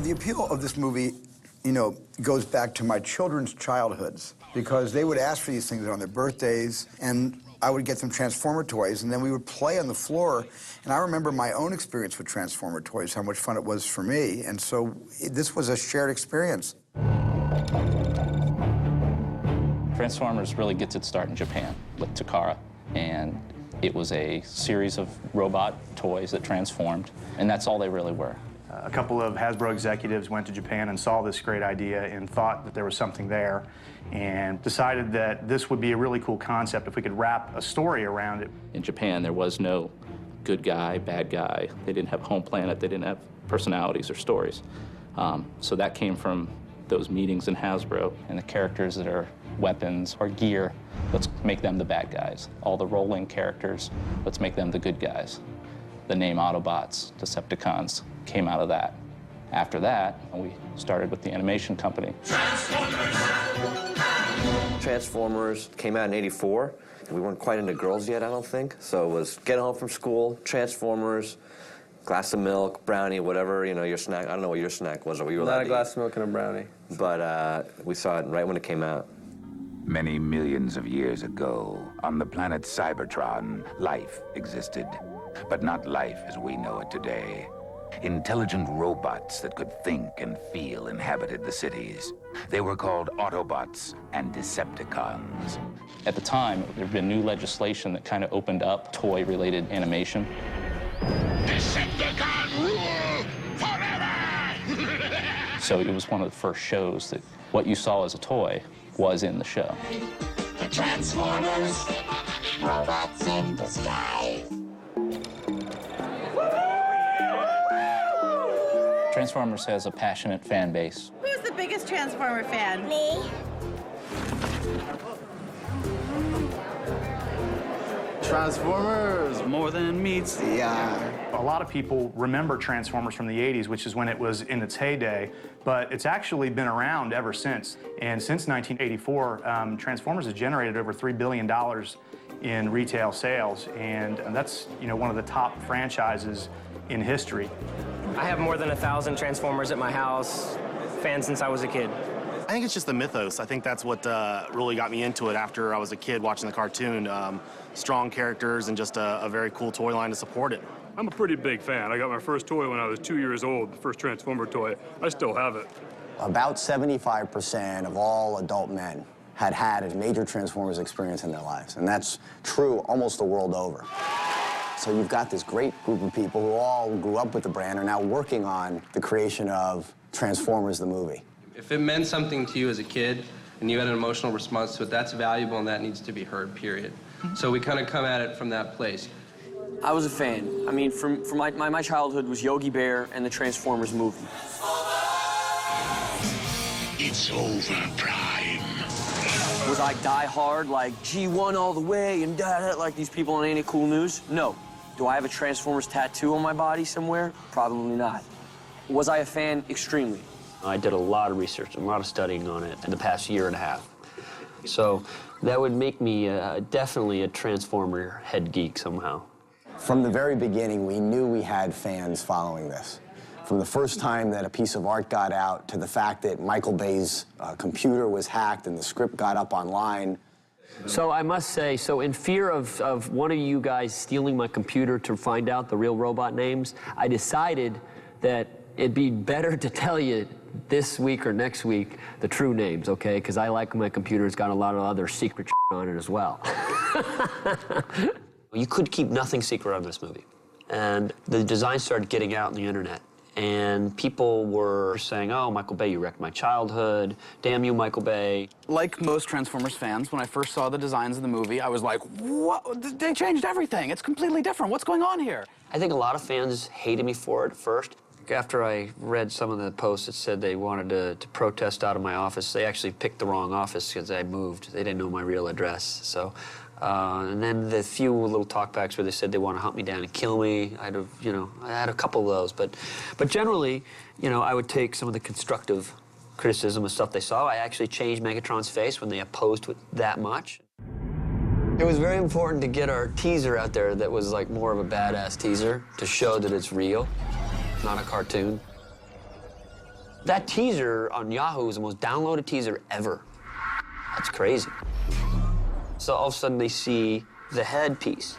Well, the appeal of this movie, you know, goes back to my children's childhoods, because they would ask for these things on their birthdays, and I would get them Transformer toys, and then we would play on the floor. And I remember my own experience with Transformer toys, how much fun it was for me. And so this was a shared experience. Transformers really gets its start in Japan with Takara, and it was a series of robot toys that transformed, and that's all they really were. A couple of Hasbro executives went to Japan and saw this great idea and thought that there was something there, and decided that this would be a really cool concept if we could wrap a story around it. In Japan, there was no good guy, bad guy. They didn't have home planet. They didn't have personalities or stories. So that came from those meetings in Hasbro, and the characters that are weapons or gear, let's make them the bad guys. All the rolling characters, let's make them the good guys. The name Autobots, Decepticons, came out of that. After that, we started with the animation company. Transformers came out in '84. We weren't quite into girls yet, I don't think. So it was getting home from school, Transformers, glass of milk, brownie, whatever, you know, your snack. I don't know what your snack was or what you were allowed to eat. Not a glass of milk and a brownie. But we saw it right when it came out. Many millions of years ago, on the planet Cybertron, life existed. But not life as we know it today. Intelligent robots that could think and feel inhabited the cities. They were called Autobots and Decepticons. At the time, there had been new legislation that kind of opened up toy-related animation. Decepticon rule forever! So it was one of the first shows that what you saw as a toy was in the show. The Transformers, robots in disguise. Transformers has a passionate fan base. Who's the biggest Transformer fan? Me. Transformers, more than meets the eye. A lot of people remember Transformers from the '80s, which is when it was in its heyday, but it's actually been around ever since. And since 1984, Transformers has generated over $3 billion in retail sales, and that's, you know, one of the top franchises in history. I have more than 1,000 Transformers at my house, fan since I was a kid. I think it's just the mythos. I think that's what really got me into it after I was a kid watching the cartoon. Strong characters and just a very cool toy line to support it. I'm a pretty big fan. I got my first toy when I was 2 years old, the first Transformer toy. I still have it. About 75% of all adult men had a major Transformers experience in their lives, and that's true almost the world over. So you've got this great group of people who all grew up with the brand, are now working on the creation of Transformers the movie. If it meant something to you as a kid and you had an emotional response to it, that's valuable and that needs to be heard, period. So we kind of come at it from that place. I was a fan. I mean, my childhood was Yogi Bear and the Transformers movie. It's over, Prime. Was I die hard, like G1 all the way and like these people on Ain't It Cool News? No. Do I have a Transformers tattoo on my body somewhere? Probably not. Was I a fan? Extremely. I did a lot of research, a lot of studying on it in the past year and a half. So that would make me definitely a Transformer head geek somehow. From the very beginning, we knew we had fans following this. From the first time that a piece of art got out to the fact that Michael Bay's computer was hacked and the script got up online. So I must say, so in fear of one of you guys stealing my computer to find out the real robot names, I decided that it'd be better to tell you this week or next week the true names, okay? Because I like my computer's got a lot of other secret on it as well. You could keep nothing secret on this movie. And the design started getting out on the internet. And people were saying, oh, Michael Bay, you wrecked my childhood. Damn you, Michael Bay. Like most Transformers fans, when I first saw the designs of the movie, I was like, what? They changed everything. It's completely different. What's going on here? I think a lot of fans hated me for it at first. After I read some of the posts that said they wanted to protest out of my office, they actually picked the wrong office because I moved. They didn't know my real address. So, and then the few little talkbacks where they said they want to hunt me down and kill me, I had a couple of those. But generally, I would take some of the constructive criticism of stuff they saw. I actually changed Megatron's face when they opposed it that much. It was very important to get our teaser out there that was like more of a badass teaser to show that it's real. Not a cartoon. That teaser on Yahoo is the most downloaded teaser ever. That's crazy. So all of a sudden they see the headpiece.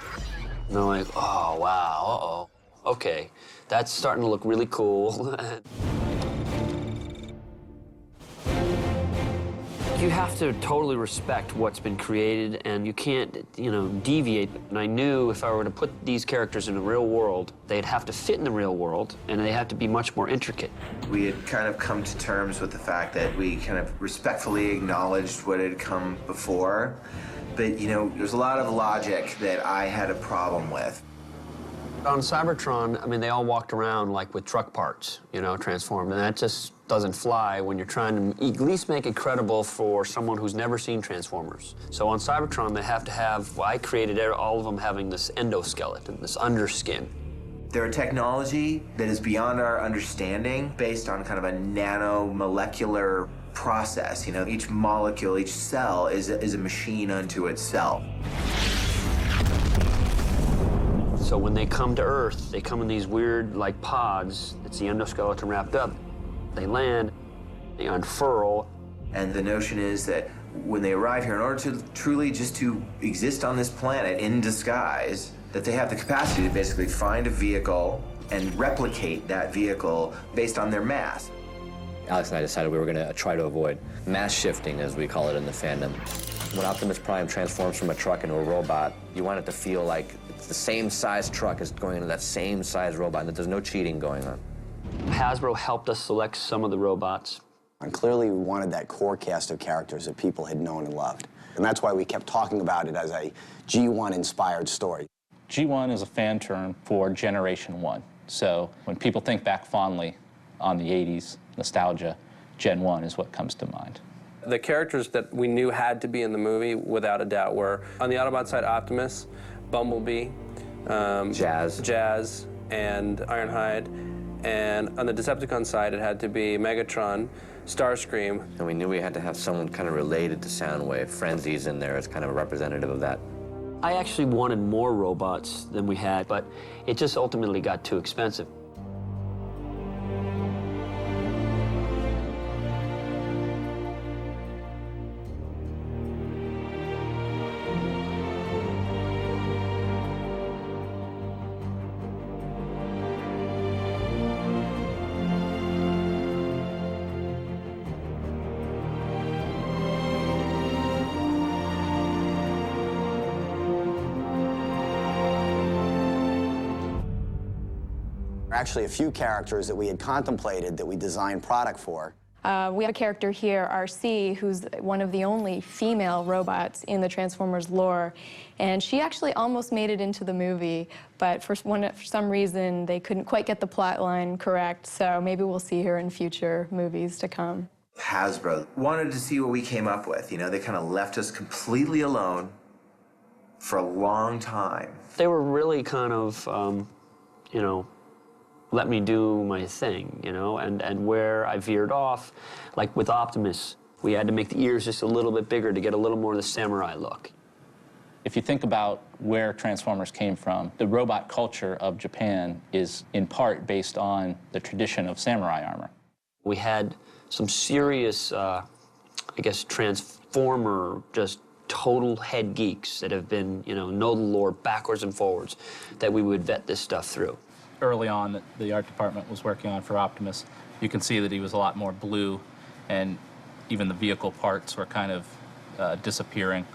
And they're like, oh, wow, uh-oh. Okay, that's starting to look really cool. You have to totally respect what's been created, and you can't, deviate. And I knew if I were to put these characters in the real world, they'd have to fit in the real world, and they have to be much more intricate. We had kind of come to terms with the fact that we kind of respectfully acknowledged what had come before, but, there's a lot of logic that I had a problem with. On Cybertron, I mean, they all walked around like with truck parts, transformed, and that just doesn't fly when you're trying to at least make it credible for someone who's never seen Transformers. So on Cybertron, they have to have, I created all of them having this endoskeleton, this underskin. They're a technology that is beyond our understanding, based on kind of a nanomolecular process. Each molecule, each cell is a machine unto itself. So when they come to Earth, they come in these weird, pods. It's the endoskeleton wrapped up. They land, they unfurl. And the notion is that when they arrive here, in order to truly just to exist on this planet in disguise, that they have the capacity to basically find a vehicle and replicate that vehicle based on their mass. Alex and I decided we were going to try to avoid mass shifting, as we call it in the fandom. When Optimus Prime transforms from a truck into a robot, you want it to feel like it's the same size truck as going into that same size robot, and that there's no cheating going on. Hasbro helped us select some of the robots. And clearly we wanted that core cast of characters that people had known and loved. And that's why we kept talking about it as a G1-inspired story. G1 is a fan term for Generation 1. So when people think back fondly on the 80s, nostalgia, Gen 1 is what comes to mind. The characters that we knew had to be in the movie, without a doubt, were on the Autobot side, Optimus, Bumblebee, Jazz, and Ironhide. And on the Decepticon side, it had to be Megatron, Starscream. And we knew we had to have someone kind of related to Soundwave. Frenzy's in there as kind of a representative of that. I actually wanted more robots than we had, but it just ultimately got too expensive. Actually, a few characters that we had contemplated that we designed product for. We have a character here, RC, who's one of the only female robots in the Transformers lore. And she actually almost made it into the movie, but for some reason, they couldn't quite get the plot line correct, so maybe we'll see her in future movies to come. Hasbro wanted to see what we came up with. They kind of left us completely alone for a long time. They were really kind of, let me do my thing, and where I veered off, like with Optimus, we had to make the ears just a little bit bigger to get a little more of the samurai look. If you think about where Transformers came from, the robot culture of Japan is in part based on the tradition of samurai armor. We had some serious, Transformer, just total head geeks that have been, know the lore backwards and forwards, that we would vet this stuff through. Early on that the art department was working on for Optimus, you can see that he was a lot more blue, and even the vehicle parts were kind of disappearing.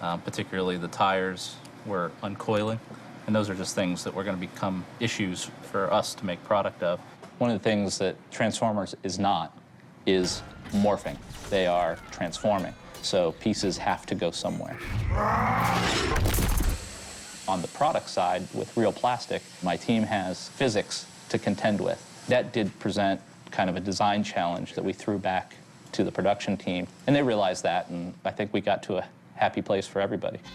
Particularly the tires were uncoiling, and those are just things that were going to become issues for us to make product of. One of the things that Transformers is not is morphing. They are transforming, so pieces have to go somewhere. On the product side, with real plastic, my team has physics to contend with. That did present kind of a design challenge that we threw back to the production team, and they realized that, and I think we got to a happy place for everybody.